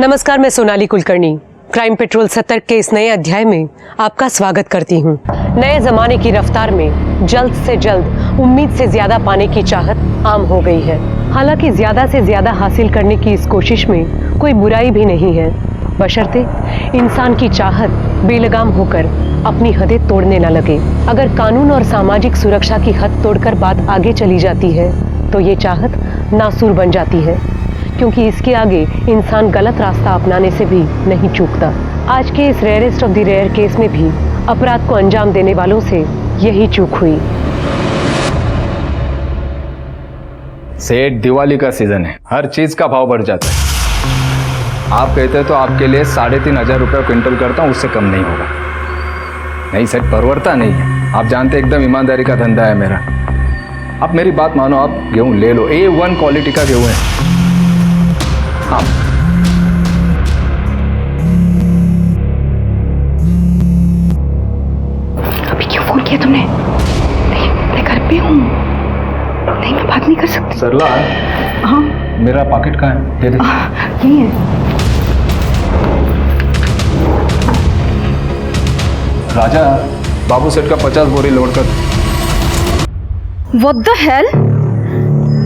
नमस्कार, मैं Sonali Kulkarni crime petrol सतर्क के इस नए अध्याय में आपका स्वागत करती हूँ। नए जमाने की रफ्तार में जल्द से जल्द उम्मीद से ज्यादा पाने की चाहत आम हो गई है। हालांकि ज्यादा से ज्यादा हासिल करने की इस कोशिश में कोई बुराई भी नहीं है, बशर्ते इंसान की चाहत बेलगाम होकर अपनी हदें तोड़ने न लगे। अगर कानून और सामाजिक सुरक्षा की हद तोड़कर बात आगे चली जाती है तो ये चाहत नासूर बन जाती है, क्योंकि इसके आगे इंसान गलत रास्ता अपनाने से भी नहीं चूकता। आज के इस rarest of the rare case में भी अपराध को अंजाम देने वालों से यही चूक हुई। सेठ, दिवाली का सीजन है, हर चीज का भाव बढ़ जाता है। आप कहते हैं तो आपके लिए 3,500 रुपये क्विंटल करता हूँ, उससे कम नहीं होगा। नहीं सेठ, परवरता नहीं है। आप जानते एकदम ईमानदारी का धंधा है मेरा। आप मेरी बात मानो, आप गेहूँ ले लो, A1 क्वालिटी का गेहूँ है। हाँ, अभी क्यों फोन किया तुमने? नहीं, मैं घर पे हूँ। नहीं, मैं बात नहीं कर सकती। सरला, हाँ, मेरा पॉकेट कहाँ है? दे दे। यही है। राजा, बाबू सेठ का 50 बोरी लोड कर। What the hell?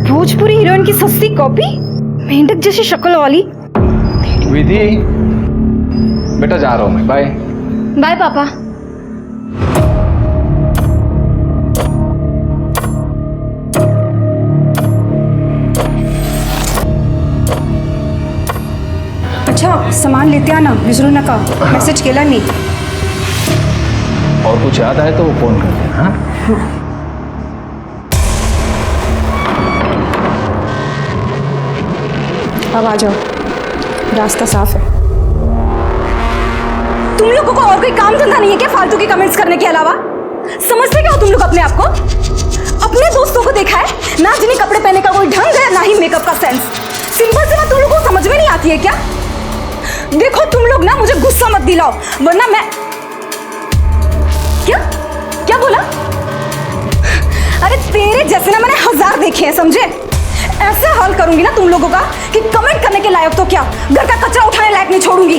Bhojpuri heroine की सस्ती कॉपी, मेंढक जैसी शक्ल वाली। विधि, बेटा जा रहा हूँ मैं, बाय। बाय पापा। अच्छा, सामान लेते आना, विसरू नका। मैसेज केला नहीं। और कुछ याद आए तो वो फोन कर देना। हाँ? अब आ जाओ, रास्ता साफ है। तुम लोगों को और कोई काम धंधा नहीं है क्या फालतू के कमेंट्स करने के अलावा? समझते क्या हो तुम लोग अपने आप को? अपने दोस्तों को देखा है ना, जिन्हें कपड़े पहनने का कोई ढंग है, ना ही मेकअप का सेंस। सिंपल से बात तुम लोगों को समझ में नहीं आती है क्या? देखो तुम लोग ना, मुझे गुस्सा मत दिलाओ, वरना मैं क्या क्या बोला? अरे तेरे जैसे ना मैंने 1000 देखे हैं, समझे? ऐसे हाल करूंगी ना तुम लोगों का कि कमेंट करने के लायक तो क्या, घर का कचरा उठाने लायक नहीं छोड़ूंगी।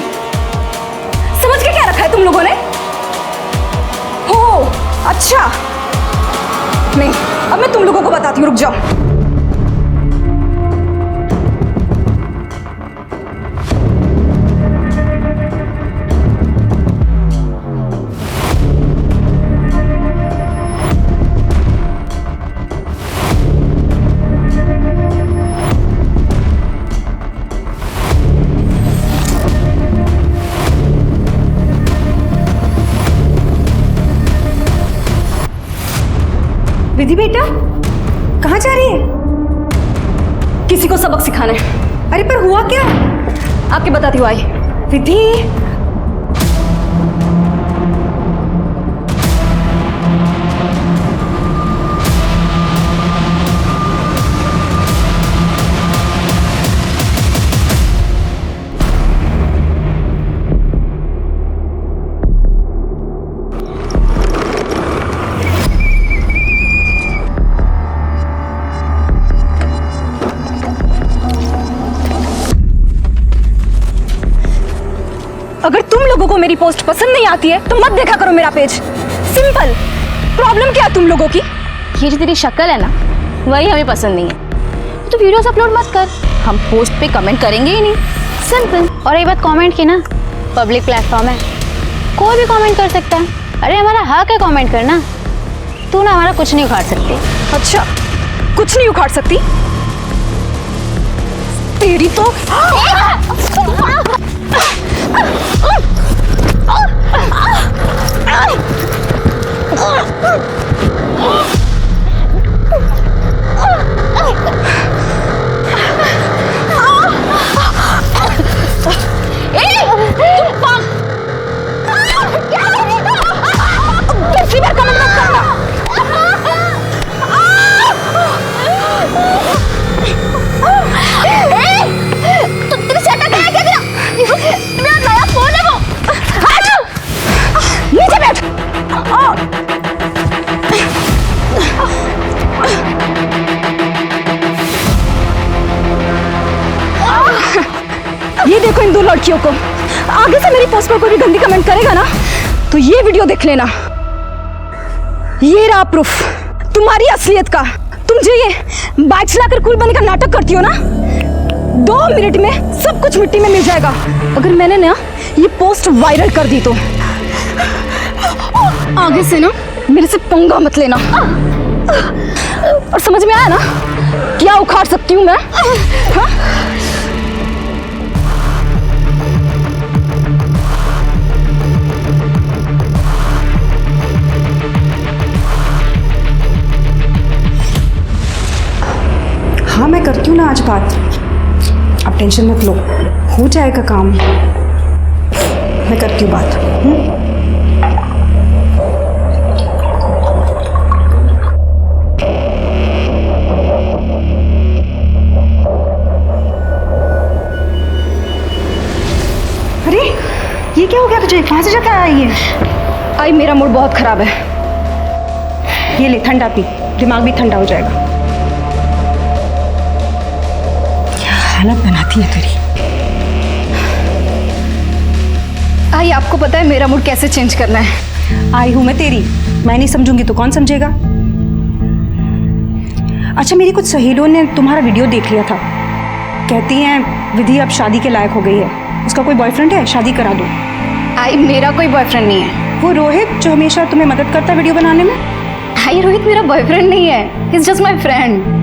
समझ के क्या रखा है तुम लोगों ने? हो अच्छा, नहीं, अब मैं तुम लोगों को बताती हूँ, रुक जाओ। विधि बेटा, कहाँ जा रही है? किसी को सबक सिखाने। अरे पर हुआ क्या? आपके बताती हूँ। आई विधि, अगर तुम लोगों को मेरी पोस्ट पसंद नहीं आती है तो मत देखा करो मेरा पेज। सिंपल। प्रॉब्लम क्या है तुम लोगों की? ये जो तेरी शक्ल है ना, वही हमें पसंद नहीं है। तो वीडियोस अपलोड मत कर, हम पोस्ट पे कमेंट करेंगे ही नहीं। सिंपल। और ये बात कमेंट की ना, पब्लिक प्लेटफॉर्म है, कोई भी कमेंट कर सकता है। अरे हमारा हक है कमेंट करना। तू ना हमारा कुछ नहीं उखाड़ सकती। अच्छा, कुछ नहीं उखाड़ सकती? तेरी तो ये देखो इन दो लड़कियों को, आगे से मेरी पोस्ट पर कोई भी गंदी कमेंट करेगा ना तो ये वीडियो देख लेना। ये रहा प्रूफ तुम्हारी असलियत का। तुम जो ये बाइक चलाकर कूल बनने का नाटक करती हो ना, 2 मिनट में सब कुछ मिट्टी में मिल जाएगा। अगर मैंने ना ये पोस्ट वायरल कर दी तो आगे से ना मेरे से पंगा मत लेना। और समझ में आया ना क्या उखाड़ सकती हूँ मैं? हाँ? हाँ मैं करती हूँ ना आज बात, आप टेंशन मत लो, हो जाएगा काम। मैं करती हूँ बात। अरे ये क्या हो गया तुझे, कहाँ से जाता है ये? आई मेरा मूड बहुत खराब है, ये ले ठंडा पी, दिमाग भी ठंडा हो जाएगा। हालत बनाती है तेरी। आई आपको पता है मेरा मूड कैसे चेंज करना है? आई हूं मैं तेरी, मैं नहीं समझूंगी तो कौन समझेगा? अच्छा मेरी कुछ सहेलियों ने तुम्हारा वीडियो देख लिया था, कहती हैं विधि अब शादी के लायक हो गई है, उसका कोई बॉयफ्रेंड है, शादी करा दो। आई मेरा कोई बॉयफ्रेंड नहीं है। वो रोहित जो हमेशा तुम्हें मदद करता है वीडियो बनाने में? आई रोहित मेरा बॉयफ्रेंड नहीं है, he is just my friend.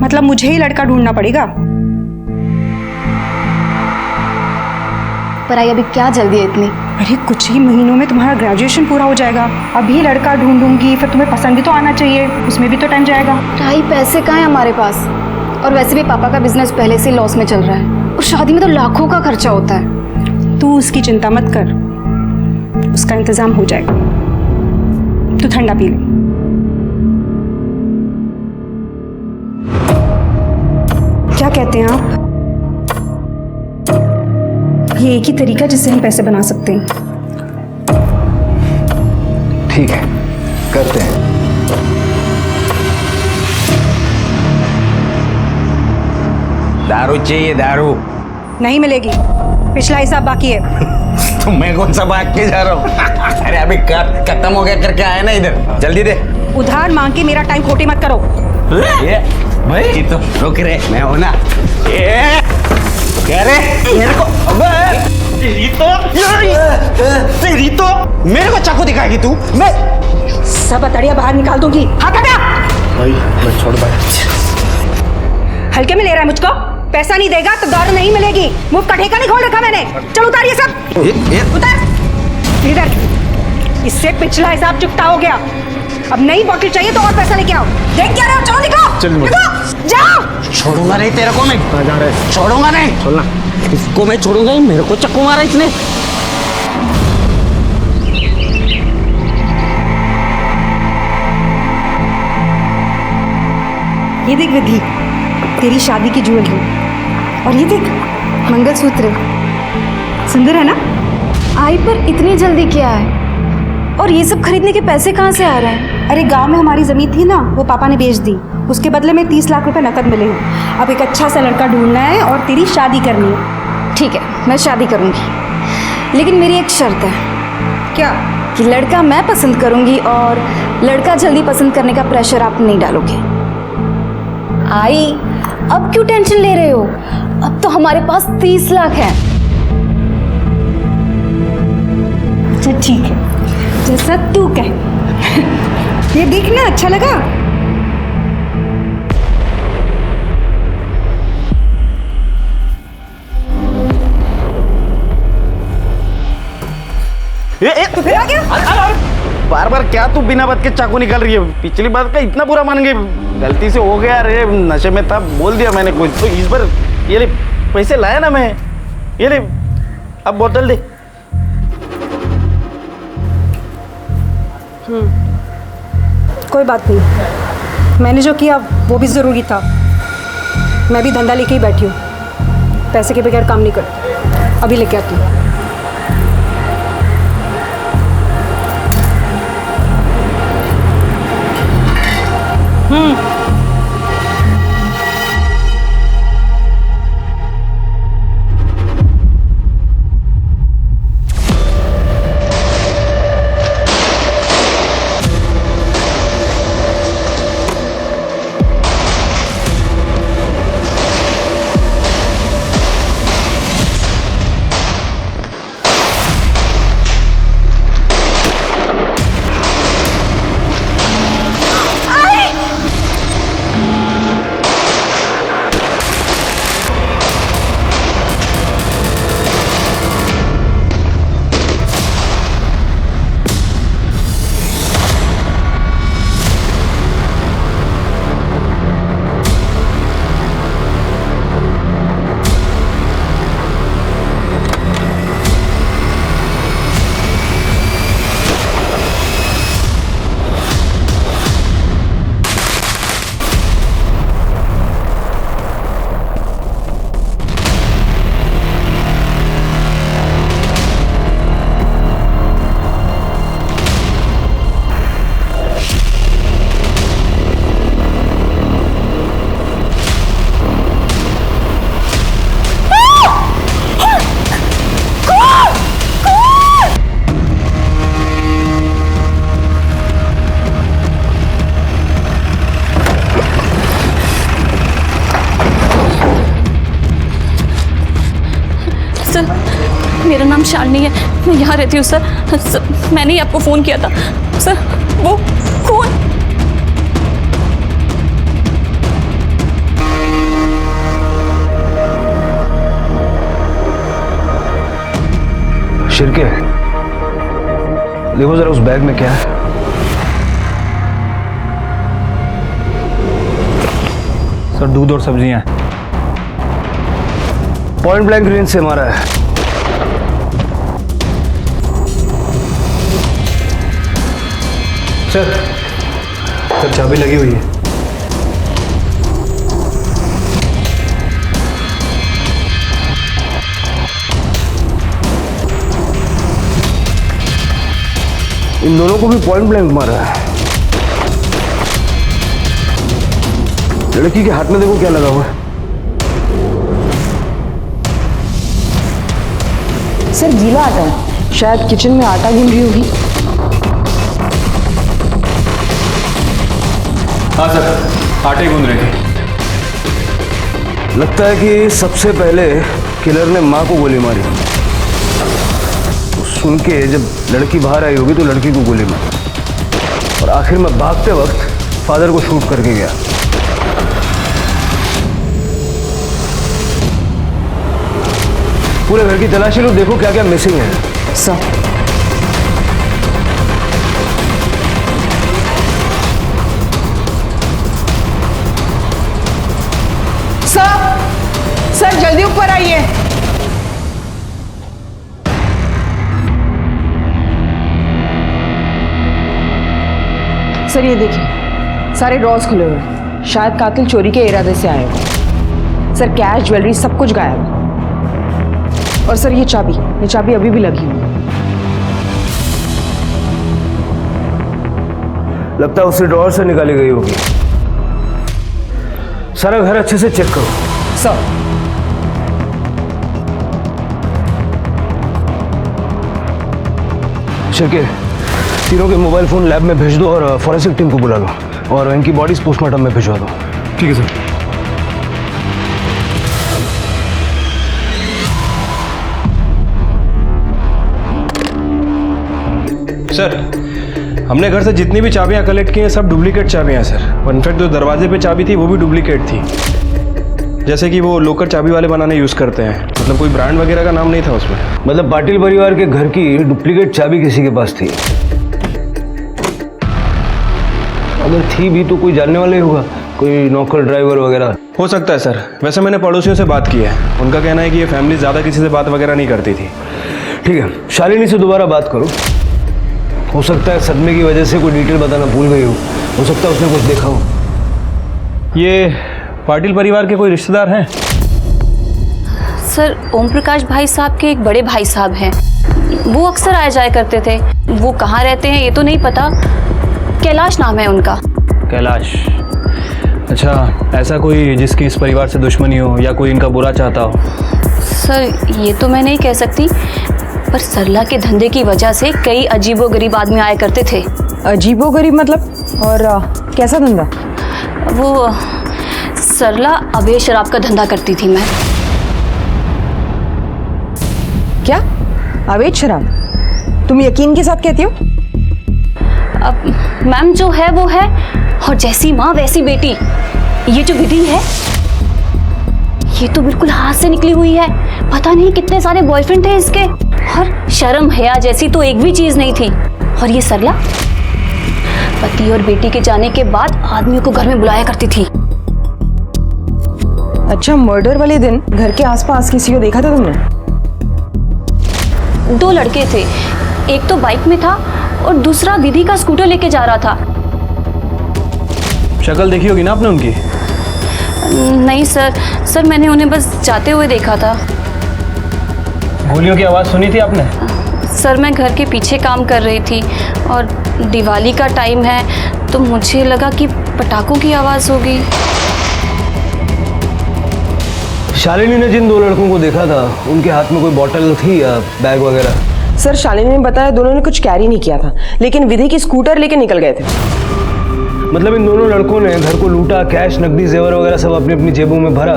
मतलब मुझे ही लड़का ढूंढना पड़ेगा? पर आई अभी क्या जल्दी है इतनी? अरे कुछ ही महीनों में तुम्हारा ग्रेजुएशन पूरा हो जाएगा, अभी लड़का ढूंढूंगी फिर तुम्हें पसंद भी तो आना चाहिए, उसमें भी तो टाइम जाएगा। आई पैसे कहाँ हैं हमारे पास, और वैसे भी पापा का बिजनेस पहले से लॉस में चल रहा है, और शादी में तो लाखों का खर्चा होता है। तू उसकी चिंता मत कर, उसका इंतजाम हो जाएगा। तू ठंडा पी ले। क्या कहते हैं आप? ये एक ही तरीका जिससे हम पैसे बना सकते हैं। ठीक है, करते हैं। दारू चाहिए? दारू नहीं मिलेगी, पिछला हिसाब बाकी है। तो मैं कौन सा भाग के जा रहा हूँ? अरे अभी खत्म हो गया करके आया ना इधर, जल्दी दे। उधार मांग के मेरा टाइम खोटी मत करो। ये भाई तो रुक रे, मैं हूं ना। ये कह रे मेरे को, अबे तेरी तो मेरे को चाकू दिखाएगी तू? मैं सब अतड़िया बाहर निकाल दूंगी। हाँ हटा। भाई मैं छोड़ भाई। हल्के में ले रहा है मुझको? पैसा नहीं देगा तो दारू नहीं मिलेगी। मुंह का ठेका नहीं खोल रखा मैंने। चल उतार ये सब। उतार इधर। इससे पिछला हिसाब चुकता हो गया। अब नई बोतल चाहिए तो और पैसा लेके आओ। देख क्या रहे हो? चलो निकलो, जाओ। छोड़ूंगा नहीं तेरे को मैं, जा रहे छोड़ूंगा नहीं। छोड़ना इसको मैं छोड़ूंगा ही, मेरे को चक्कू मारा इसने। ये देख विधि, तेरी शादी की ज्वेलरी, और ये देख मंगलसूत्र, सुंदर है ना? आई पर इतनी जल्दी क्या है, और ये सब खरीदने के पैसे कहाँ से आ रहे हैं? अरे गांव में हमारी जमीन थी ना, वो पापा ने बेच दी, उसके बदले में 30 लाख रुपए नकद मिले हैं। अब एक अच्छा सा लड़का ढूंढना है और तेरी शादी करनी है। ठीक है, मैं शादी करूँगी, लेकिन मेरी एक शर्त है। क्या? कि लड़का मैं पसंद करूँगी और लड़का जल्दी पसंद करने का प्रेशर आप नहीं डालोगे। आई अब क्यों टेंशन ले रहे हो? अब तो हमारे पास 30 लाख है। अच्छा ठीक है, जैसा तू कह। ये देखना अच्छा लगा? तो फिर आ गया? बार बार क्या तू बिना बात के चाकू निकाल रही है? पिछली बात का इतना बुरा मान गई, गलती से हो गया रे, नशे में था, बोल दिया मैंने कुछ। तो इस बार ये ले, पैसे लाया ना मैं, ये ले अब बोतल दे। कोई बात नहीं, मैंने जो किया वो भी ज़रूरी था। मैं भी धंधा लेके ही बैठी हूँ, पैसे के बगैर काम नहीं करती। अभी लेके आती हूँ। मेरा नाम शालिनी है, मैं यहाँ रहती हूँ सर। मैंने ही आपको फ़ोन किया था सर। वो कौन? शिरके, देखो जरा उस बैग में क्या है। सर दूध और सब्जियां। पॉइंट ब्लैंक रेंज से मारा है। सर चाबी लगी हुई है। इन दोनों को भी पॉइंट ब्लैंक मारा है। लड़की के हाथ में देखो क्या लगा हुआ है। सर गीला आटा है, शायद किचन में आटा गिन रही होगी। हाँ सर, आटे गूंद रहे थे। लगता है कि सबसे पहले किलर ने माँ को गोली मारी। सुन के जब लड़की बाहर आई होगी तो लड़की को गोली मारी और आखिर में भागते वक्त फादर को शूट करके गया। पूरे घर की तलाशी लो, देखो क्या क्या मिसिंग है। सर सर जल्दी ऊपर आइए। सर ये देखिए, सारे ड्रॉर्स खुले हुए हैं। शायद कातिल चोरी के इरादे से आए हो। सर कैश, ज्वेलरी सब कुछ गायब है। और सर ये चाबी अभी भी लगी हुई है। लगता है उसी ड्रॉअर से निकाली गई होगी। सारा घर अच्छे से चेक करो। सर शिरके, तीनों के मोबाइल फोन लैब में भेज दो और फॉरेंसिक टीम को बुला लो और इनकी बॉडीज पोस्टमार्टम में भिजवा दो। ठीक है सर। सर, हमने घर से जितनी भी चाबियां कलेक्ट की हैं सब डुप्लीकेट चाबियां हैं सर। इनफैक्ट जो दरवाजे पे चाबी थी वो भी डुप्लीकेट थी, जैसे कि वो लोकर चाबी वाले बनाने यूज़ करते हैं। मतलब कोई ब्रांड वगैरह का नाम नहीं था उसमें। मतलब पाटिल परिवार के घर की डुप्लीकेट चाबी किसी के पास थी। अगर थी भी तो कोई जानने वाला ही होगा, कोई नौकर ड्राइवर वगैरह। हो सकता है सर। वैसे मैंने पड़ोसियों से बात की है, उनका कहना है कि ये फैमिली ज़्यादा किसी से बात वगैरह नहीं करती थी। ठीक है, शालिनी से दोबारा बात करो। हो सकता है सदमे की वजह से कोई डिटेल बताना भूल गई हो सकता है उसने कुछ देखा हो। ये पाटिल परिवार के कोई रिश्तेदार हैं? सर ओम प्रकाश भाई साहब के एक बड़े भाई साहब हैं, वो अक्सर आया जाया करते थे। वो कहाँ रहते हैं ये तो नहीं पता। कैलाश नाम है उनका। कैलाश? अच्छा, ऐसा कोई जिसकी इस परिवार से दुश्मनी हो या कोई इनका बुरा चाहता हो? सर ये तो मैं नहीं कह सकती, पर सरला के धंधे की वजह से कई अजीबोगरीब आदमी आया करते थे। अजीबोगरीब मतलब? और कैसा धंधा? वो सरला अवैध शराब का धंधा करती थी। मैं क्या अवैध शराब? तुम यकीन के साथ कहती हो? अब मैम जो है वो है, और जैसी माँ वैसी बेटी। ये जो विधि है ये तो बिल्कुल हाथ से निकली हुई है। पता नहीं कितने सारे बॉयफ्रेंड थे इसके, और शर्म हया जैसी तो एक भी चीज नहीं थी। और ये सरला पति और बेटी के जाने के बाद आदमियों को घर में बुलाया करती थी। अच्छा, मर्डर वाले दिन घर के आसपास किसी को देखा था तुमने? 2 लड़के थे, एक तो बाइक में था और दूसरा विधि का स्कूटर लेके जा रहा था। शक्ल देखी होगी ना आपने उनकी? नहीं सर मैंने उन्हें बस जाते हुए देखा था। गोलियों की आवाज़ सुनी थी आपने? सर मैं घर के पीछे काम कर रही थी और दिवाली का टाइम है तो मुझे लगा कि पटाखों की आवाज़ होगी। शालिनी ने जिन 2 लड़कों को देखा था उनके हाथ में कोई बॉटल थी या बैग वगैरह? सर शालिनी ने बताया दोनों ने कुछ कैरी नहीं किया था, लेकिन विधि की स्कूटर लेके निकल गए थे। मतलब इन दोनों लड़कों ने घर को लूटा, कैश, नकदी, जेवर वगैरह सब अपनी अपनी जेबों में भरा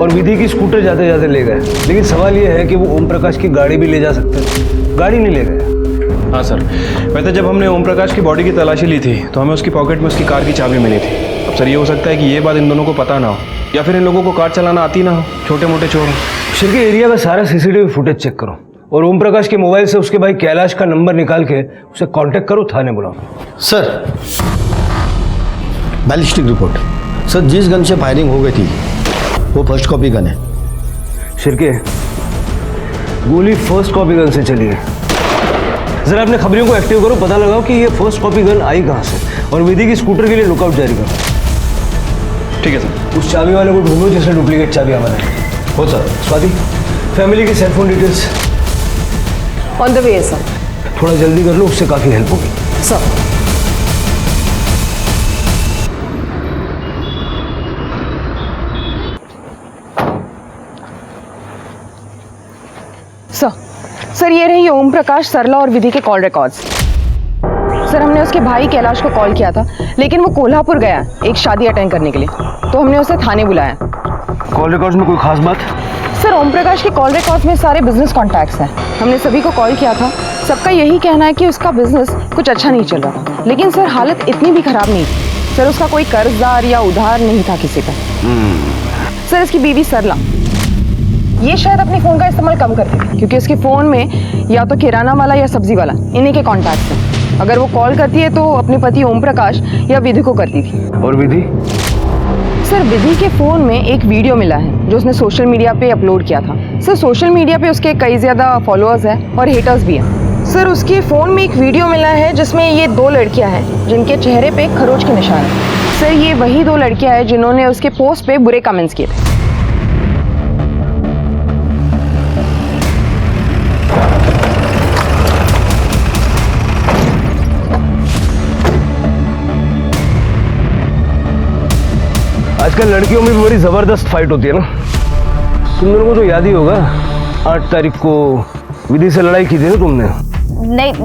और विधि की स्कूटर जाते जाते ले गए। लेकिन सवाल ये है कि वो ओम प्रकाश की गाड़ी भी ले जा सकते थे, गाड़ी नहीं ले गए। हाँ सर, वैसे जब हमने ओम प्रकाश की बॉडी की तलाशी ली थी तो हमें उसकी पॉकेट में उसकी कार की चाबी मिली थी। अब सर ये हो सकता है कि ये बात इन दोनों को पता ना हो, या फिर इन लोगों को कार चलाना आती ना हो, छोटे मोटे चोर। शिर के एरिया का सारा सीसीटीवी फुटेज चेक करो और ओम प्रकाश के मोबाइल से उसके भाई कैलाश का नंबर निकाल के उसे कांटेक्ट करो, थाने बुलाओ। Sir, ballistic report. सर, जिस गन से फायरिंग हो गई थी वो फर्स्ट कॉपी गन है। शिरके, गोली फर्स्ट कॉपी गन से चली है। जरा अपने खबरियों को एक्टिव करो, पता लगाओ कि ये फर्स्ट कॉपी गन आई कहाँ से और विधि की स्कूटर के लिए लुकआउट जारी करो। ठीक है सर। उस चाबी वाले को ढूंढो जिसने डुप्लीकेट चाबी हमारे। हो सर। स्वाति, फैमिली की cellphone details on the way sir. थोड़ा जल्दी कर लो, उससे काफ़ी हेल्प होगी। सर, सर ये रही ओम प्रकाश, सरला और विधि के कॉल रिकॉर्ड्स। सर हमने उसके भाई कैलाश को कॉल किया था, लेकिन वो कोल्हापुर गया एक शादी अटेंड करने के लिए, तो हमने उसे थाने बुलाया। कॉल रिकॉर्ड्स में कोई खास बात? सर ओम प्रकाश के कॉल रिकॉर्ड्स में सारे बिजनेस कॉन्टैक्ट्स हैं। हमने सभी को कॉल किया था, सबका यही कहना है कि उसका बिजनेस कुछ अच्छा नहीं चल रहा था। लेकिन सर हालत इतनी भी खराब नहीं थी। सर उसका कोई कर्जदार या उधार नहीं था किसी का। सर इसकी बीवी सरला, ये शायद अपने फ़ोन का इस्तेमाल कम करती थी, क्योंकि उसके फ़ोन में या तो किराना वाला या सब्जी वाला इन्हीं के कॉन्टैक्ट्स हैं। अगर वो कॉल करती है तो अपने पति ओम प्रकाश या विधि को करती थी। और विधि? सर विधि के फ़ोन में एक वीडियो मिला है जो उसने सोशल मीडिया पे अपलोड किया था। सर सोशल मीडिया पे उसके कई ज़्यादा फॉलोअर्स हैं और हेटर्स भी हैं। सर उसके फ़ोन में एक वीडियो मिला है जिसमें ये 2 लड़कियां हैं जिनके चेहरे पे खरोच के निशान है। सर ये वही 2 लड़कियां हैं जिन्होंने उसके पोस्ट पे बुरे कमेंट्स किए थे। आजकल लड़कियों में भी बड़ी ज़बरदस्त फाइट होती है ना। तुम लोगों को तो याद ही होगा, 8 तारीख को विधि से लड़ाई की थी ना तुमने।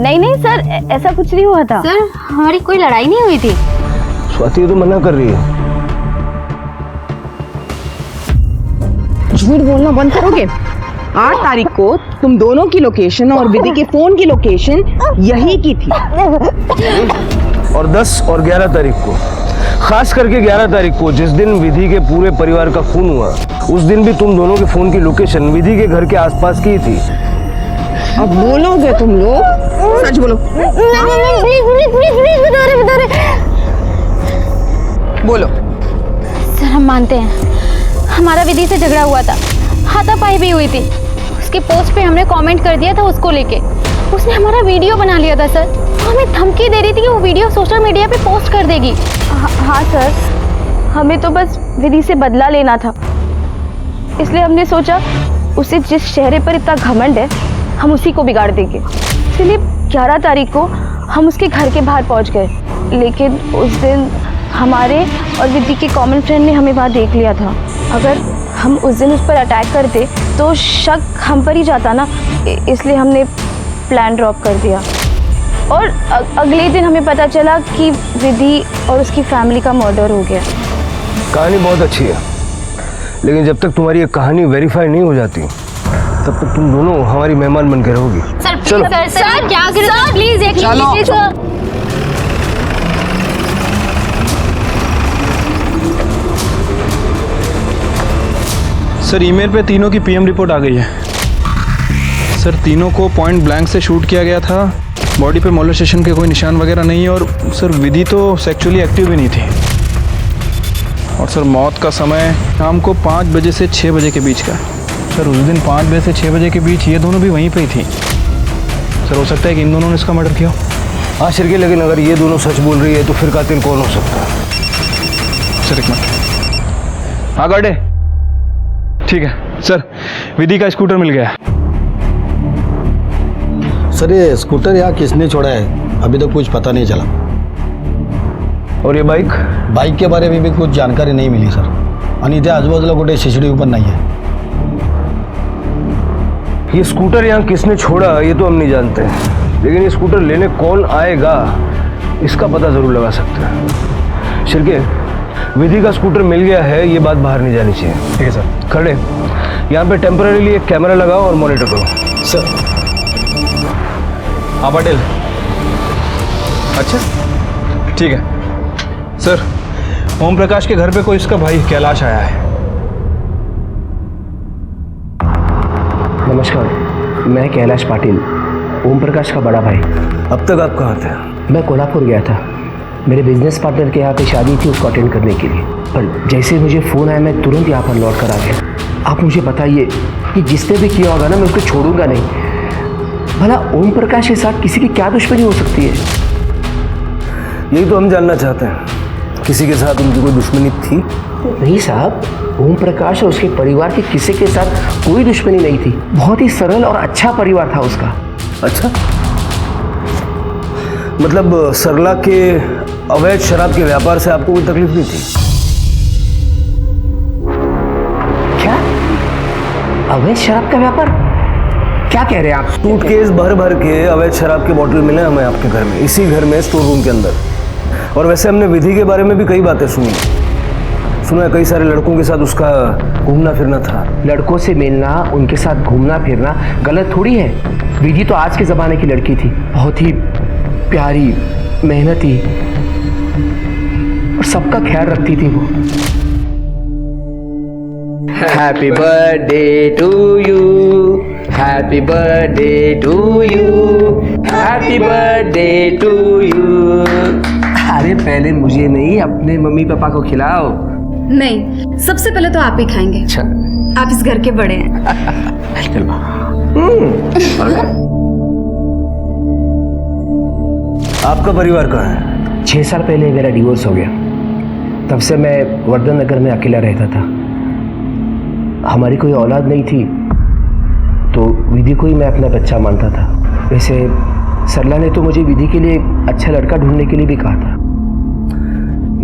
नहीं सर, ऐसा कुछ नहीं हुआ था सर, हमारी कोई लड़ाई नहीं हुई थी। स्वाति तो मना कर रही है। झूठ बोलना बंद करोगे? 8 तारीख को तुम दोनों की लोकेशन और विधि के फोन की लोकेशन यही की थी। और 10 और 11 तारीख को, खास करके 11 तारीख को जिस दिन विधि के पूरे परिवार का खून हुआ, उस दिन भी तुम दोनों के फोन की लोकेशन विधि के घर के आसपास की थी। अब बोलोगे तुम लोग? सच बोलो। प्लीज बता रहे। बोलो। सर हम मानते हैं, हमारा विधि से झगड़ा हुआ था, हाथापाई भी हुई थी। उसके पोस्ट पे हमने कमेंट कर दिया था उसको लेके। उसने हमारा वीडियो बना लिया था सर, हमें धमकी दे रही थी कि वो वीडियो सोशल मीडिया पे पोस्ट कर देगी। हाँ सर, हमें तो बस विधि से बदला लेना था, इसलिए हमने सोचा उसे जिस चेहरे पर इतना घमंड है हम उसी को बिगाड़ देंगे। इसलिए 11 तारीख को हम उसके घर के बाहर पहुंच गए, लेकिन उस दिन हमारे और विधि के कॉमन फ्रेंड ने हमें वहाँ देख लिया था। अगर हम उस दिन उस पर अटैक करते तो शक हम पर ही जाता ना, इसलिए हमने प्लान ड्रॉप कर दिया। और अगले दिन हमें पता चला कि विधि और उसकी फैमिली का मर्डर हो गया। कहानी बहुत अच्छी है, लेकिन जब तक तुम्हारी ये कहानी वेरीफाई नहीं हो जाती तब तक तुम दोनों हमारी मेहमान बन के रहोगी। सर चलो सर क्या करें, प्लीज एक सर ईमेल पे तीनों की पीएम रिपोर्ट आ गई है सर। तीनों को पॉइंट ब्लैंक से शूट किया गया था, बॉडी पे मोलेस्टेशन के कोई निशान वगैरह नहीं है। और सर विधि तो सेक्सुअली एक्टिव भी नहीं थी। और सर मौत का समय शाम को 5 बजे से 6 बजे के बीच का। सर उस दिन 5 बजे से 6 बजे के बीच ये दोनों भी वहीं पे ही थी। सर हो सकता है कि इन दोनों ने इसका मर्डर किया। हाँ शिरके, लेकिन अगर ये दोनों सच बोल रही है तो फिर कातिल कौन हो सकता है? सर एक मिनट। हाँ गार्डे, ठीक है सर, विधि का स्कूटर मिल गया। सर ये स्कूटर यहाँ किसने छोड़ा है अभी तो कुछ पता नहीं चला। और ये बाइक? बाइक के बारे में भी कुछ जानकारी नहीं मिली सर, आणि इथे आजूबाजूला कुठे CCTV पण नाही है। ये स्कूटर यहाँ किसने छोड़ा ये तो हम नहीं जानते, लेकिन ये स्कूटर लेने कौन आएगा इसका पता जरूर लगा सकते हैं। शिरके, विधि का स्कूटर मिल गया है, ये बात बाहर नहीं जानी चाहिए। ठीक है सर। खड़े यहाँ पे टेम्पररीली एक कैमरा लगाओ और मॉनिटर करो। सर। हाँ पटेल। अच्छा ठीक है सर। ओम प्रकाश के घर पे कोई इसका भाई कैलाश आया है। नमस्कार, मैं कैलाश पाटिल, ओम प्रकाश का बड़ा भाई। अब तक आप कहाँ थे? मैं कोल्हापुर गया था, मेरे बिजनेस पार्टनर के यहाँ पे शादी थी, उसको अटेंड करने के लिए। पर जैसे मुझे फ़ोन आया मैं तुरंत यहाँ पर लौट कर आ गया। आप मुझे बताइए कि जिसने भी किया होगा ना, मैं उसको छोड़ूंगा नहीं। भला ओम प्रकाश के साथ किसी की क्या दुश्मनी हो सकती है? यही तो हम जानना चाहते हैं, किसी के साथ उनकी कोई दुश्मनी थी? नहीं साहब, ओम प्रकाश और उसके परिवार के किसी के साथ कोई दुश्मनी नहीं थी। बहुत ही सरल और अच्छा परिवार था उसका। अच्छा, मतलब सरला के अवैध शराब के व्यापार से आपको कोई तकलीफ नहीं थी? क्या अवैध शराब का व्यापार? क्या कह रहे हैं आप? सूटकेस भर भर के अवैध शराब के बोतल मिले हमें आपके घर में, इसी घर में स्टोर रूम के अंदर। और वैसे हमने विधि के बारे में भी कई बातें सुना है कई सारे लड़कों के साथ उसका घूमना फिरना था। लड़कों से मिलना, उनके साथ घूमना फिरना गलत थोड़ी है। विधि तो आज के ज़माने की लड़की थी, बहुत ही प्यारी, मेहनती और सबका ख्याल रखती थी वो। Happy birthday to you, happy birthday to you, happy birthday to you. अरे पहले मुझे नहीं, अपने मम्मी पापा को खिलाओ। नहीं, सबसे पहले तो आप ही खाएंगे। अच्छा, आप इस घर के बड़े हैं। आपका परिवार कहाँ है? 6 साल पहले मेरा डिवोर्स हो गया, तब से मैं वर्धन नगर में अकेला रहता था। हमारी कोई औलाद नहीं थी, तो विधि को ही मैं अपना बच्चा मानता था। वैसे सरला ने तो मुझे विधि के लिए अच्छा लड़का ढूंढने के लिए भी कहा था।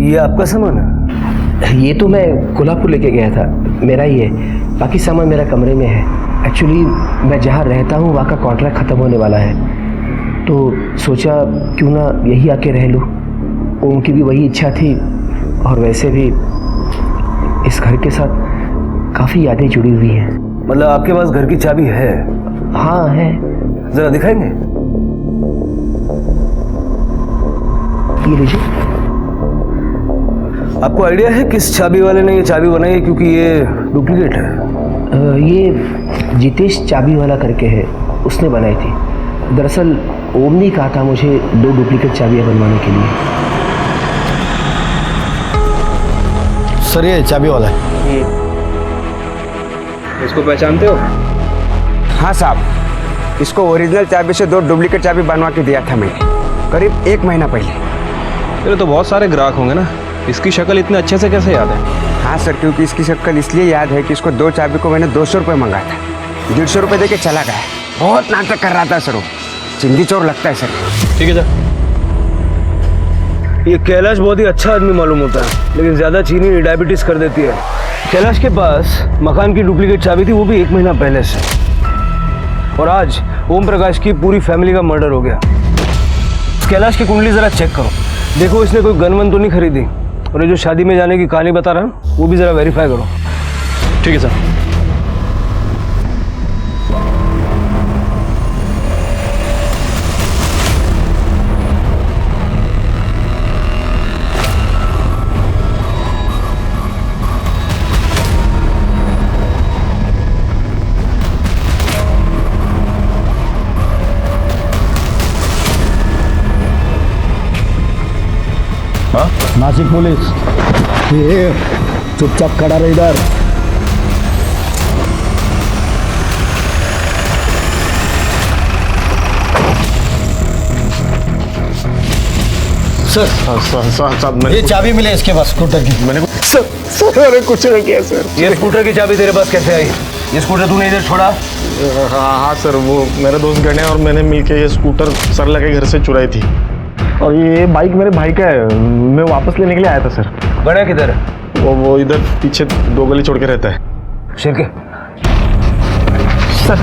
ये आपका सामान है? ये तो मैं कोल्हापुर लेके गया था, मेरा ही है। बाकी सामान मेरा कमरे में है। एक्चुअली मैं जहाँ रहता हूँ वहाँ का कॉन्ट्रैक्ट ख़त्म होने वाला है, तो सोचा क्यों ना यही आके रह लूँ। उनकी भी वही इच्छा थी, और वैसे भी इस घर के साथ काफ़ी यादें जुड़ी हुई हैं। मतलब आपके पास घर की चाबी है? हाँ है। जरा दिखाएंगे? ये लीजिए। आपको आइडिया है किस चाबी वाले ने ये चाबी बनाई है? क्योंकि ये डुप्लीकेट है। ये जितेश चाबी वाला करके है, उसने बनाई थी। दरअसल ओम ने कहा था मुझे 2 डुप्लीकेट चाबियाँ बनवाने के लिए। सर ये चाबी वाला है। इसको पहचानते हो? हाँ साहब, इसको ओरिजिनल चाबी से 2 डुप्लीकेट चाबी बनवा के दिया था मैंने, करीब 1 महीना पहले। तेरे तो बहुत सारे ग्राहक होंगे ना, इसकी शक्ल इतने अच्छे से कैसे याद है? हाँ सर, क्योंकि इसकी शक्ल इसलिए याद है कि इसको 2 चाबी को मैंने 200 रुपये मंगाया था, 150 रुपये दे के चला गया। बहुत नाटक कर रहा था सर, वो चिंदी चोर लगता है सर। ठीक है सर। ये कैलाश बहुत ही अच्छा आदमी मालूम होता है, लेकिन ज़्यादा चीनी डायबिटीज़ कर देती है। कैलाश के पास मकान की डुप्लीकेट चाबी थी, वो भी 1 महीना पहले से। और आज ओम प्रकाश की पूरी फैमिली का मर्डर हो गया। कैलाश की कुंडली ज़रा चेक करो, देखो इसने कोई गन वन तो नहीं खरीदी। और ये जो शादी में जाने की कहानी बता रहा हूँ वो भी ज़रा वेरीफाई करो। ठीक है सर। नासिक पुलिस, ये चुपचाप खड़ा रहे इधर। सर, ये चाबी मिले इसके पास स्कूटर की। मैंने सर कुछ नहीं किया सर। ये स्कूटर की चाबी तेरे पास कैसे आई? ये स्कूटर तूने इधर छोड़ा? हाँ सर, वो मेरे दोस्त गणे और मैंने मिलके ये स्कूटर सरला के घर से चुराई थी। और ये बाइक मेरे भाई का है, मैं वापस लेने के लिए आया था सर। गणे किधर है? वो इधर पीछे 2 गली छोड़ के रहता है। शिरके सर,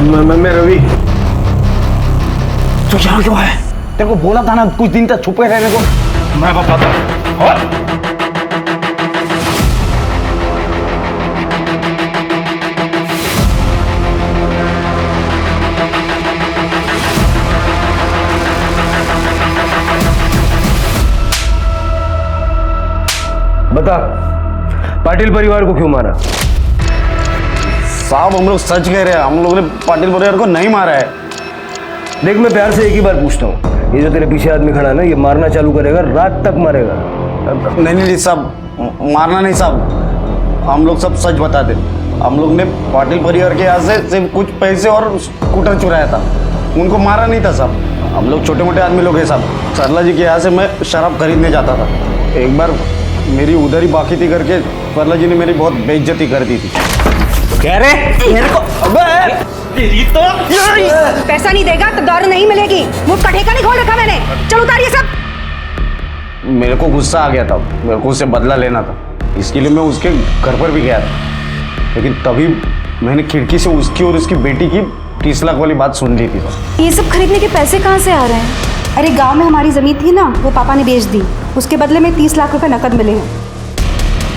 मैं रवि। तो यहाँ क्यों है? तेरे को बोला था ना कुछ दिन तक छुपे रहने को। मैं बताता हूँ। बता, पाटिल परिवार को क्यों मारा? साहब हम लोग सच कह रहे हैं, हम लोगों ने पाटिल परिवार को नहीं मारा है। देख, मैं प्यार से एक ही बार पूछता हूँ, ये जो तेरे पीछे आदमी खड़ा है ना, ये मारना चालू करेगा, रात तक मारेगा। नहीं नहीं साहब, मारना नहीं साहब, हम लोग सब सच बताते। हम लोग ने पाटिल परिवार के यहाँ से सिर्फ कुछ पैसे और स्कूटर चुराया था, उनको मारा नहीं था साहब। हम लोग छोटे मोटे आदमी लोग हैं साहब। सरला जी के यहाँ से मैं शराब खरीदने जाता था, एक बार मेरी उधर ही बाकी थी करके सरला जी ने मेरी बहुत बेइज्जती कर दी थी। कह रहे मेरे को पैसा नहीं देगा तो दारू नहीं मिलेगी। मुंह का ठेका नहीं खोल रखा मैंने। चल उतारिए सब। मेरे को गुस्सा आ गया था, मेरे को उससे बदला लेना था, इसके लिए मैं उसके घर पर भी गया था। लेकिन तभी मैंने खिड़की से उसकी और उसकी बेटी की 30 लाख वाली बात सुन ली थी। ये सब खरीदने के पैसे कहाँ से आ रहे हैं? अरे गांव में हमारी जमीन थी ना, वो पापा ने बेच दी, उसके बदले में 30 लाख रुपए नकद मिले हैं।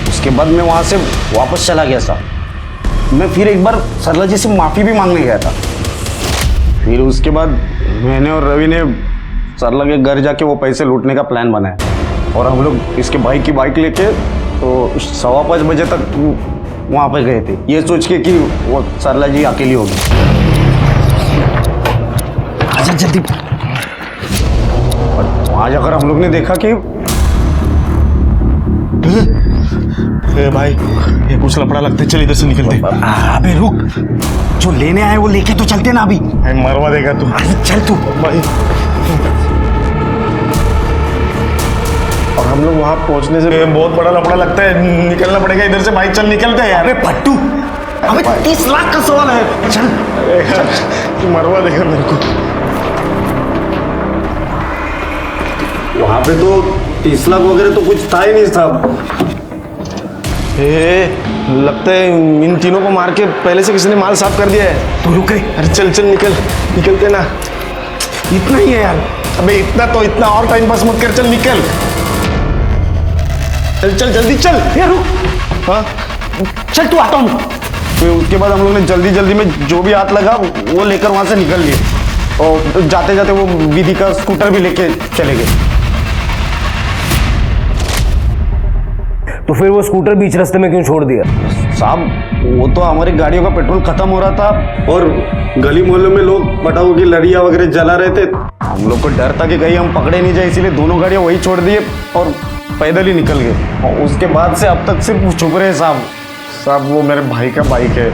उसके बाद मैं वहाँ से वापस चला गया साहब। मैं फिर एक बार सरला जी से माफ़ी भी मांगने गया था। फिर उसके बाद मैंने और रवि ने सरला के घर जाके वो पैसे लूटने का प्लान बनाया और हम लोग इसके भाई की बाइक लेके तो 5:15 बजे तक वहाँ पे गए थे, ये सोच के कि वो सरला जी अकेली होगी। अच्छा जल्दी। और वहाँ जाकर हम लोग ने देखा कि ए भाई, ये कुछ लफड़ा लगता है, चल इधर से निकलते। अबे रुक, जो लेने आए वो लेके तो चलते ना अभी। मरवा देगा तू। चल तू भाई। और हम लोग वहाँ पहुँचने से बहुत बड़ा लफड़ा लगता है, निकलना पड़ेगा इधर से भाई। चल निकलते हैं यार। अबे पट्टू, अबे 30 लाख का सवाल है। चल मरवा देगा मेरे को। वहाँ पे तो 30 लाख वगैरह तो कुछ था ही नहीं साहब। लगता है इन तीनों को मार के पहले से किसी ने माल साफ कर दिया है। तू रुक। अरे चल चल निकलते ना। इतना ही है यार। अबे इतना तो इतना, और टाइम पास मत कर, चल निकल। चल चल जल्दी चल। यार रुक। हाँ चल तू, आता हूँ। फिर उसके बाद हम लोग ने जल्दी जल्दी में जो भी हाथ लगा वो लेकर वहाँ से निकल लिए और जाते जाते वो विधि का स्कूटर भी लेके चले गए। तो फिर वो स्कूटर बीच रास्ते में क्यों छोड़ दिया? साहब वो तो हमारी गाड़ियों का पेट्रोल खत्म हो रहा था और गली मोहल्लों में लोग पटाखों की लड़ियाँ वगैरह जला रहे थे। हम लोग को डर था कि कहीं हम पकड़े नहीं जाए, इसीलिए दोनों गाड़ियाँ वही छोड़ दिए और पैदल ही निकल गए। और उसके बाद से अब तक सिर्फ छुप रहे साहब। साहब वो मेरे भाई का बाइक है,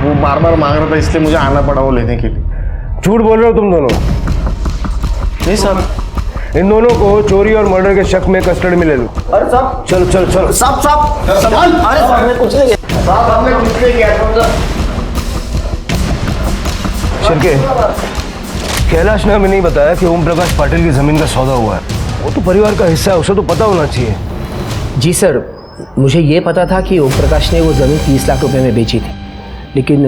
वो बार बार मांग रहा था, इसलिए मुझे आना पड़ा वो लेने के लिए। झूठ बोल रहे हो तुम दोनों? नहीं साहब, इन दोनों को चोरी और मर्डर के शक में कस्टडी में ले लो। अरे साहब, चलो चलो चलो। साहब साहब, अरे साहब ने कुछ नहीं किया। साहब हमने कुछ नहीं किया। शिरके, कैलाश ने हमें नहीं बताया कि ओम प्रकाश पाटिल की जमीन का सौदा हुआ है। वो तो परिवार का हिस्सा है, उसे तो पता होना चाहिए। जी सर, मुझे ये पता था कि ओम प्रकाश ने वो ज़मीन 30 लाख रुपए में बेची थी, लेकिन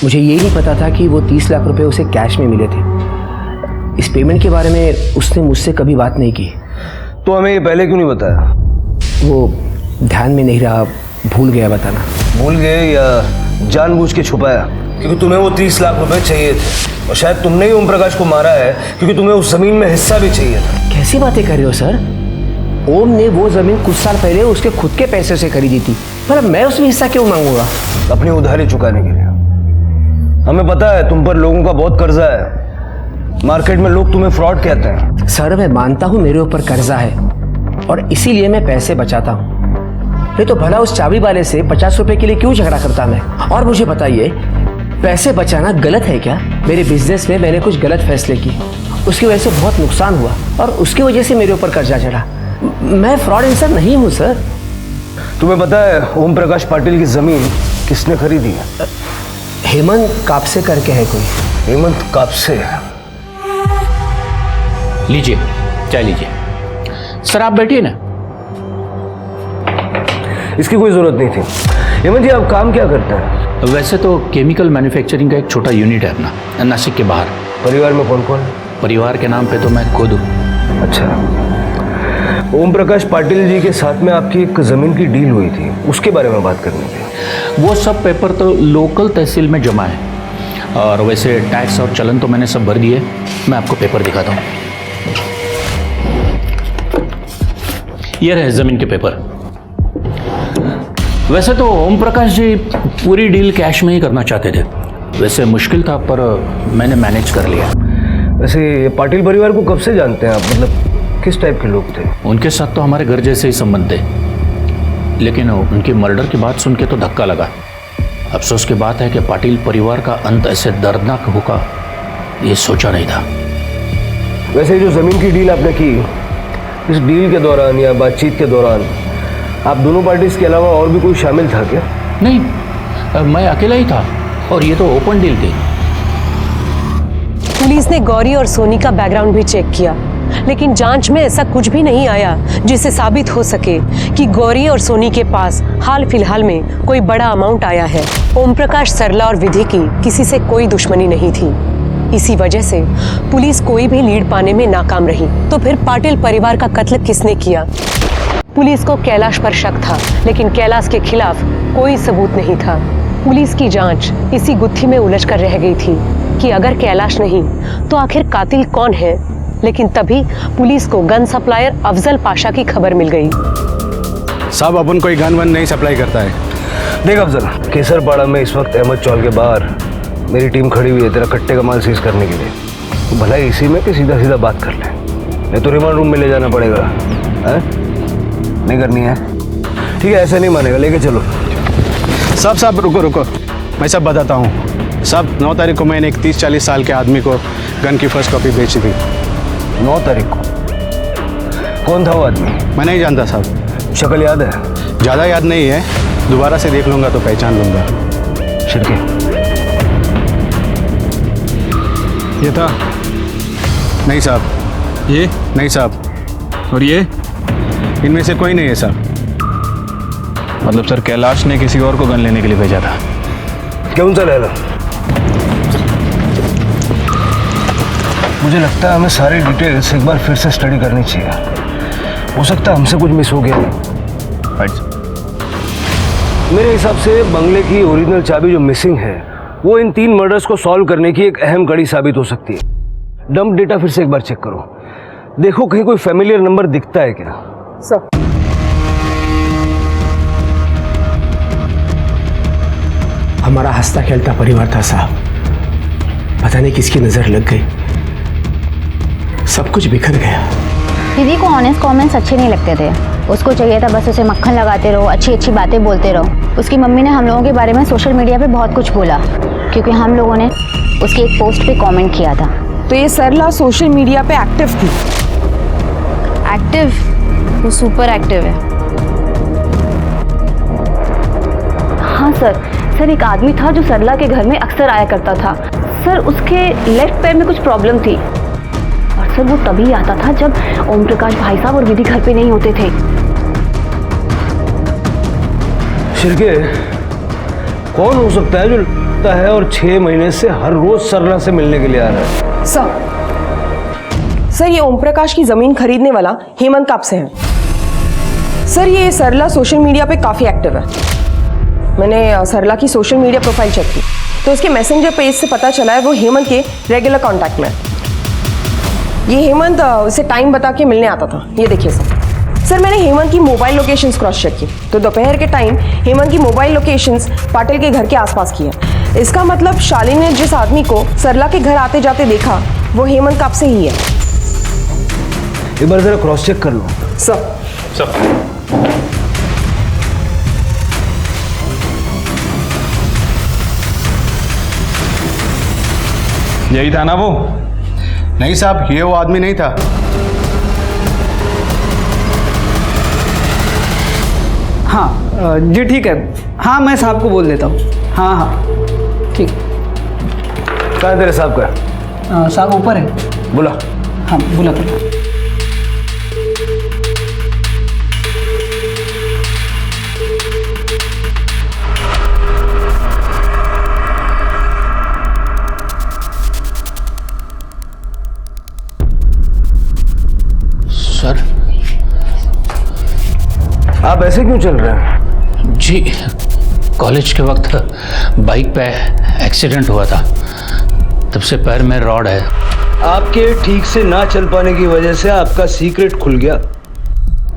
मुझे ये नहीं पता था कि वो 30 लाख रुपए उसे कैश में मिले थे। इस पेमेंट के बारे में उसने मुझसे कभी बात नहीं की। तो हमें ये पहले क्यों नहीं बताया? वो ध्यान में नहीं रहा, भूल गया बताना। भूल गए या जानबूझ के छुपाया? क्योंकि तुम्हें वो 30 लाख रुपए चाहिए थे और शायद तुमने ही ओम प्रकाश को मारा है क्योंकि तुम्हें उस जमीन में हिस्सा भी चाहिए था। कैसी बातें कर रहे हो सर? ओम ने वो जमीन कुछ साल पहले उसके खुद के पैसे से खरीदी थी, पर मैं उसमें हिस्सा क्यों मांगूंगा? अपनी उधारी चुकाने के लिए। हमें पता है तुम पर लोगों का बहुत कर्जा है, मार्केट में लोग तुम्हें फ्रॉड कहते हैं। सर मैं मानता हूँ मेरे ऊपर कर्जा है और इसीलिए मैं पैसे बचाता हूँ, नहीं तो भला उस चाबी वाले से 50 रुपए के लिए क्यों झगड़ा करता मैं? और मुझे बताइए, पैसे बचाना गलत है क्या? मेरे बिजनेस में मैंने कुछ गलत फैसले किए, उसकी वजह से बहुत नुकसान हुआ और उसकी वजह से मेरे ऊपर कर्जा चढ़ा। मैं फ्रॉड इंसान नहीं हूँ सर। तुम्हें पता है ओम प्रकाश पाटिल की जमीन किसने खरीदी है? हेमंत कापसे करके है कोई। हेमंत कापसे? लीजिए चाय लीजिए। सर आप बैठिए ना। इसकी कोई जरूरत नहीं थी। हेमंत जी, आप काम क्या करते हैं? वैसे तो केमिकल मैन्युफैक्चरिंग का एक छोटा यूनिट है अपना, नासिक के बाहर। परिवार में कौन कौन है? परिवार के नाम पे तो मैं खुद हूँ। अच्छा, ओम प्रकाश पाटिल जी के साथ में आपकी एक ज़मीन की डील हुई थी, उसके बारे में बात करनी थी। वो सब पेपर तो लोकल तहसील में जमा है, और वैसे टैक्स और चलन तो मैंने सब भर दिए। मैं आपको पेपर दिखाता हूँ। ये रहे ज़मीन के पेपर। वैसे तो ओम प्रकाश जी पूरी डील कैश में ही करना चाहते थे। वैसे मुश्किल था, पर मैंने मैनेज कर लिया। वैसे पाटिल परिवार को कब से जानते हैं आप? मतलब किस टाइप के लोग थे? उनके साथ तो हमारे घर जैसे ही संबंध थे, लेकिन उनकी मर्डर की बात सुन के तो धक्का लगा। अफसोस की बात है कि पाटिल परिवार का अंत ऐसे दर्दनाक होगा, ये सोचा नहीं था। वैसे जो ज़मीन की डील आपने की, इस डील के दौरान या बातचीत के दौरान आप दोनों पार्टीज के अलावा और भी कोई शामिल था क्या? नहीं, मैं अकेला ही था, और ये तो ओपन डील थी। पुलिस ने गौरी और सोनी का बैकग्राउंड भी चेक किया, लेकिन जांच में ऐसा कुछ भी नहीं आया जिससे साबित हो सके कि गौरी और सोनी के पास हाल फिलहाल में कोई बड़ा अमाउंट आया है। ओम प्रकाश, सरला और विधि की किसी से कोई दुश्मनी नहीं थी। इसी वजह से पुलिस कोई भी लीड पाने में नाकाम रही। तो फिर पाटिल परिवार का कत्ल किसने किया? पुलिस को कैलाश पर शक था, लेकिन कैलाश के खिलाफ कोई सबूत नहीं था। पुलिस की जांच इसी गुत्थी में उलझ कर रह गई थी कि अगर कैलाश नहीं तो आखिर कातिल कौन है। लेकिन तभी पुलिस को गन सप्लायर अफजल पाशा की खबर मिल गई। साहब, अपन कोई गन वन नहीं सप्लाई करता है। देख अफजल, केसरपाड़ा में इस वक्त अहमद चौल के बाहर मेरी टीम खड़ी हुई है तेरा कट्टे का माल सीज करने के लिए। तो भला इसी में कि सीधा सीधा बात कर ले, नहीं तो रिमांड रूम में ले जाना पड़ेगा। है? नहीं करनी है? ठीक है, ऐसे नहीं मानेगा, लेके चलो। साहब रुको, मैं सब बताता हूँ। साहब, 9 तारीख को मैंने एक 30-40 साल के आदमी को गन की फर्स्ट कॉपी बेची थी। 9 तारीख को? कौन था वो आदमी? मैं नहीं जानता साहब। शक्ल याद है? ज़्यादा याद नहीं है, दोबारा से देख लूँगा तो पहचान लूँगा। शिरके, ये था? नहीं साहब। ये? नहीं साहब। और ये? इनमें से कोई नहीं है साहब। मतलब सर, कैलाश ने किसी और को गन लेने के लिए भेजा था। क्यों सा लहला? मुझे लगता है हमें सारी डिटेल्स एक बार फिर से स्टडी करनी चाहिए। हो सकता है हमसे कुछ मिस हो गया। मेरे हिसाब से बंगले की ओरिजिनल चाबी जो मिसिंग है, वो इन 3 मर्डर्स को सॉल्व करने की एक अहम कड़ी साबित हो सकती है। डंप डेटा फिर से एक बार चेक करो, देखो कहीं कोई फैमिलियर नंबर दिखता है क्या। सर, हमारा हंसता खेलता परिवार था साहब, पता नहीं किसकी नजर लग गई, सब कुछ बिखर गया। दीदी को ऑनेस्ट कमेंट्स अच्छे नहीं लगते थे। उसको चाहिए था बस उसे मक्खन लगाते रहो, अच्छी अच्छी बातें बोलते रहो। उसकी मम्मी ने हम लोगों के बारे में सोशल मीडिया पे बहुत कुछ बोला, क्योंकि हम लोगों ने उसकी एक पोस्ट पे कमेंट किया था। तो ये सरला सोशल मीडिया पे एक्टिव थी? एक्टिव? वो सुपर एक्टिव है। हाँ सर, एक आदमी था जो सरला के घर में अक्सर आया करता था। सर, उसके लेफ्ट पैर में कुछ प्रॉब्लम थी, और सर वो तभी आता था जब ओम प्रकाश भाई साहब और विधि घर पे नहीं होते थे। शिरके, कौन हो सकता है जो लगता है और 6 महीने से हर रोज सरला से मिलने के लिए आ रहा है? सर, ये ओम प्रकाश की जमीन खरीदने वाला हेमंत काप से है। सर, ये सरला सोशल मीडिया पे काफी एक्टिव है। मैंने सरला की सोशल मीडिया प्रोफाइल चेक की तो उसके मैसेंजर पेज से पता चला है वो हेमंत के रेगुलर कांटेक्ट में है। ये हेमंत उसे टाइम बता के मिलने आता था। ये देखिए सर, मैंने हेमंत की मोबाइल लोकेशंस क्रॉस चेक की तो दोपहर के टाइम हेमंत की मोबाइल लोकेशंस पाटिल के घर के आसपास की है। इसका मतलब शालिनी ने जिस आदमी को सरला के घर आते जाते देखा वो हेमंत काप से ही है। एक बार जरा क्रॉस चेक कर लो। सब यही था ना वो? नहीं साहब, ये वो आदमी नहीं था। हाँ जी ठीक है। हाँ, मैं साहब को बोल देता हूँ। हाँ ठीक। कहाँ है तेरे साहब का? साहब ऊपर है। बुला। हाँ बुला तो। आप ऐसे क्यों चल रहे हैं? जी कॉलेज के वक्त बाइक पे एक्सीडेंट हुआ था, तब से पैर में रॉड है। आपके ठीक से ना चल पाने की वजह से आपका सीक्रेट खुल गया।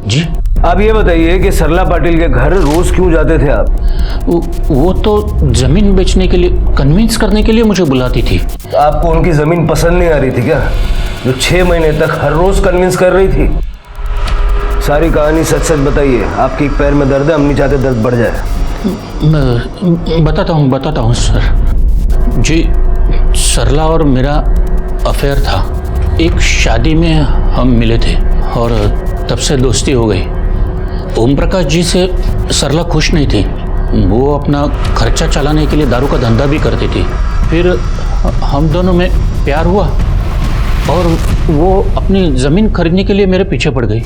जी आप ये बताइए कि सरला पाटिल के घर रोज क्यों जाते थे आप? वो तो जमीन बेचने के लिए, कन्विंस करने के लिए मुझे बुलाती थी। आपको उनकी जमीन पसंद नहीं आ रही थी क्या, जो 6 महीने तक हर रोज कन्विंस कर रही थी? सारी कहानी सच सच बताइए। आपके एक पैर में दर्द है, हम नहीं चाहते दर्द बढ़ जाए। मैं बताता हूँ सर। जी सरला और मेरा अफेयर था। एक शादी में हम मिले थे और तब से दोस्ती हो गई। ओम प्रकाश जी से सरला खुश नहीं थी। वो अपना खर्चा चलाने के लिए दारू का धंधा भी करती थी। फिर हम दोनों में प्यार हुआ और वो अपनी ज़मीन खरीदने के लिए मेरे पीछे पड़ गई।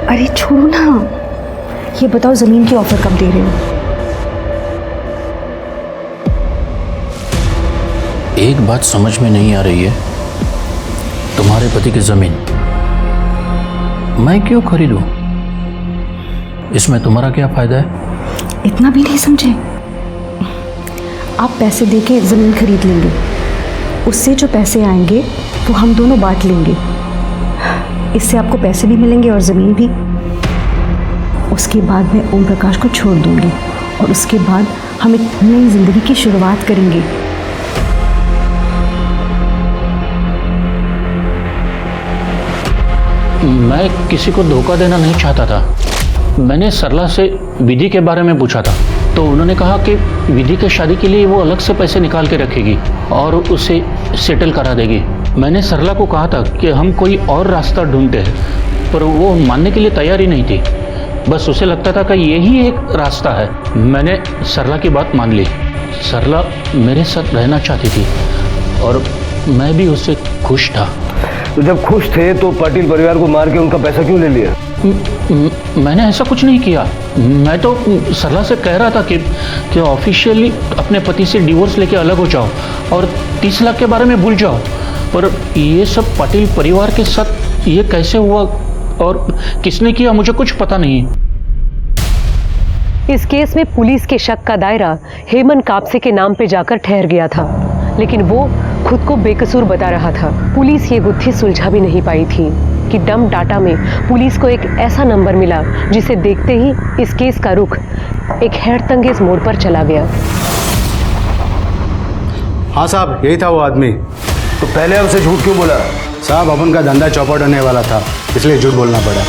अरे छोड़ो ना, ये बताओ जमीन की ऑफर कब दे रहे हो? एक बात समझ में नहीं आ रही है, तुम्हारे पति की जमीन मैं क्यों खरीदूं? इसमें तुम्हारा क्या फायदा है? इतना भी नहीं समझे? आप पैसे देके जमीन खरीद लेंगे, उससे जो पैसे आएंगे वो हम दोनों बांट लेंगे। इससे आपको पैसे भी मिलेंगे और जमीन भी। उसके बाद मैं ओम प्रकाश को छोड़ दूंगी और उसके बाद हम एक नई जिंदगी की शुरुआत करेंगे। मैं किसी को धोखा देना नहीं चाहता था। मैंने सरला से विधि के बारे में पूछा था, तो उन्होंने कहा कि विधि के शादी के लिए वो अलग से पैसे निकाल के रखेगी और उसे सेटल करा देगी। मैंने सरला को कहा था कि हम कोई और रास्ता ढूंढते हैं, पर वो मानने के लिए तैयार ही नहीं थी। बस उसे लगता था कि यही एक रास्ता है। मैंने सरला की बात मान ली। सरला मेरे साथ रहना चाहती थी और मैं भी उससे खुश था। तो जब खुश थे तो पाटिल परिवार को मार के उनका पैसा क्यों ले लिया? मैंने ऐसा कुछ नहीं किया। मैं तो सरला से कह रहा था कि ऑफिशियली अपने पति से डिवोर्स लेके अलग हो जाओ और 30 लाख के बारे में भूल जाओ। पर ये सब पाटिल परिवार के साथ ये कैसे हुआ और किसने किया, मुझे कुछ पता नहीं। इस केस में पुलिस के शक का दायरा हेमंत कापसे के नाम पे जाकर ठहर गया था, लेकिन वो खुद को बेकसूर बता रहा था। पुलिस ये गुत्थी सुलझा भी नहीं पाई थी कि डंप डाटा में पुलिस को एक ऐसा नंबर मिला जिसे देखते ही इस केस का रुख एक हैरतअंगेज मोड़ पर चला गया। हाँ साहब, यही था वो आदमी। तो पहले हमसे झूठ क्यों बोला? साहब अपन का धंधा चौपट होने वाला था, इसलिए झूठ बोलना पड़ा।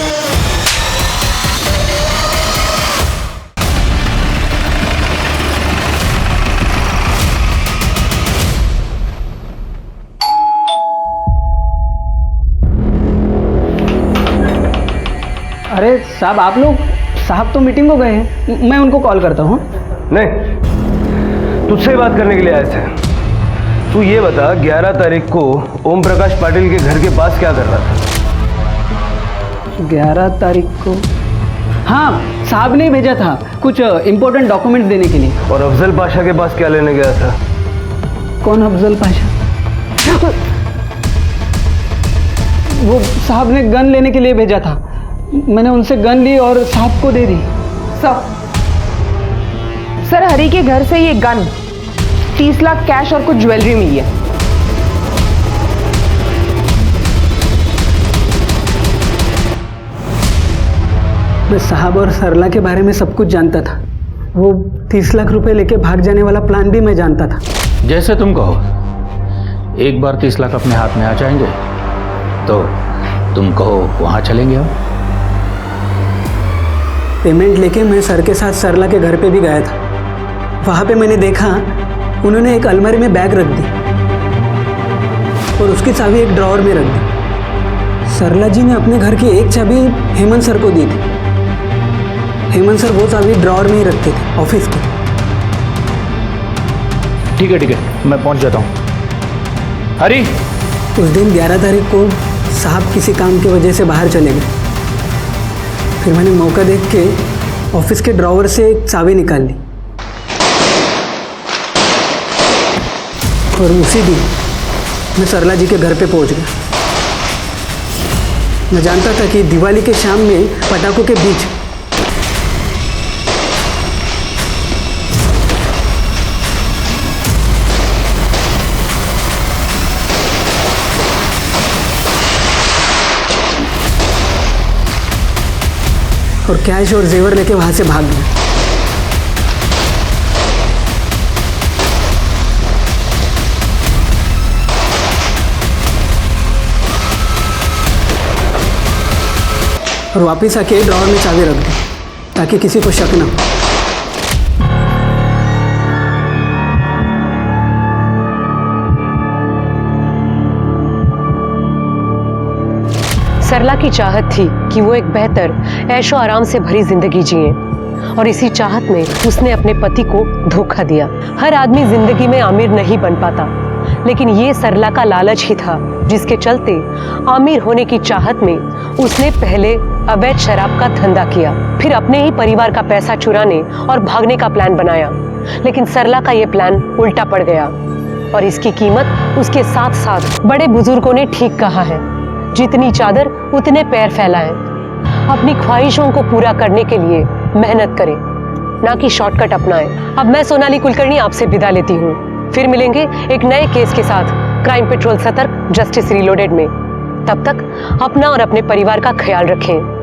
अरे साहब, आप लोग, साहब तो मीटिंग को गए हैं, मैं उनको कॉल करता हूँ। नहीं, तुझसे बात करने के लिए आए थे। तू ये बता, 11 तारीख को ओम प्रकाश पाटिल के घर के पास क्या कर रहा था? 11 तारीख को? हाँ, साहब ने भेजा था कुछ इम्पोर्टेंट डॉक्यूमेंट देने के लिए। और अफजल पाशा के पास क्या लेने गया था? कौन अफजल पाशा? वो साहब ने गन लेने के लिए भेजा था। मैंने उनसे गन ली और साहब को दे दी। सर हरी के घर से ये गन, 30 लाख कैश और कुछ ज्वेलरी मिली है। मैं साहब और सरला के बारे में सब कुछ जानता था। वो 30 लाख रुपए लेके भाग जाने वाला प्लान भी मैं जानता था। जैसे तुम कहो। एक बार 30 लाख अपने हाथ में आ जाएंगे तो तुम कहो वहाँ चलेंगे हम। पेमेंट लेके मैं सर के साथ सरला के घर पे भी गया था। वहाँ पे मैंने देखा उन्होंने एक अलमारी में बैग रख दी और उसकी चाबी एक ड्रॉअर में रख दी। सरला जी ने अपने घर की एक चाबी हेमंत सर को दी थी। हेमंत सर वो चाबी ड्रॉअर में ही रखते थे ऑफिस की। ठीक है, मैं पहुँच जाता हूँ। हरी, उस दिन 11 तारीख को साहब किसी काम की वजह से बाहर चले गए। फिर मैंने मौका देख के ऑफिस के ड्रॉअर से एक चाबी निकाल ली और उसी दिन मैं सरला जी के घर पे पहुंच गया। मैं जानता था कि दिवाली के शाम में पटाखों के बीच और कैश और जेवर लेके वहां से भाग गए। और वापस आके ड्रॉवर में चाबी रख दी ताकि किसी को शक ना हो। सरला की चाहत थी कि वो एक बेहतर ऐशो आराम से भरी जिंदगी जिए और इसी चाहत में उसने अपने पति को धोखा दिया। हर आदमी जिंदगी में आमिर नहीं बन पाता, लेकिन ये सरला का लालच ही था जिसके चलते आमिर होने की चाहत में उसने पहले अवैध शराब का धंधा किया, फिर अपने ही परिवार का पैसा चुराने और भागने का प्लान बनाया। लेकिन सरला का ये प्लान उल्टा पड़ गया और इसकी कीमत उसके साथ साथ बड़े बुजुर्गों ने ठीक कहा है, जितनी चादर उतने पैर फैलाएं। अपनी ख्वाहिशों को पूरा करने के लिए मेहनत करें, ना कि शॉर्टकट अपनाएं। अब मैं सोनाली कुलकर्णी आपसे विदा लेती हूँ। फिर मिलेंगे एक नए केस के साथ क्राइम पेट्रोल सतर्क जस्टिस रीलोडेड में। तब तक अपना और अपने परिवार का ख्याल रखें।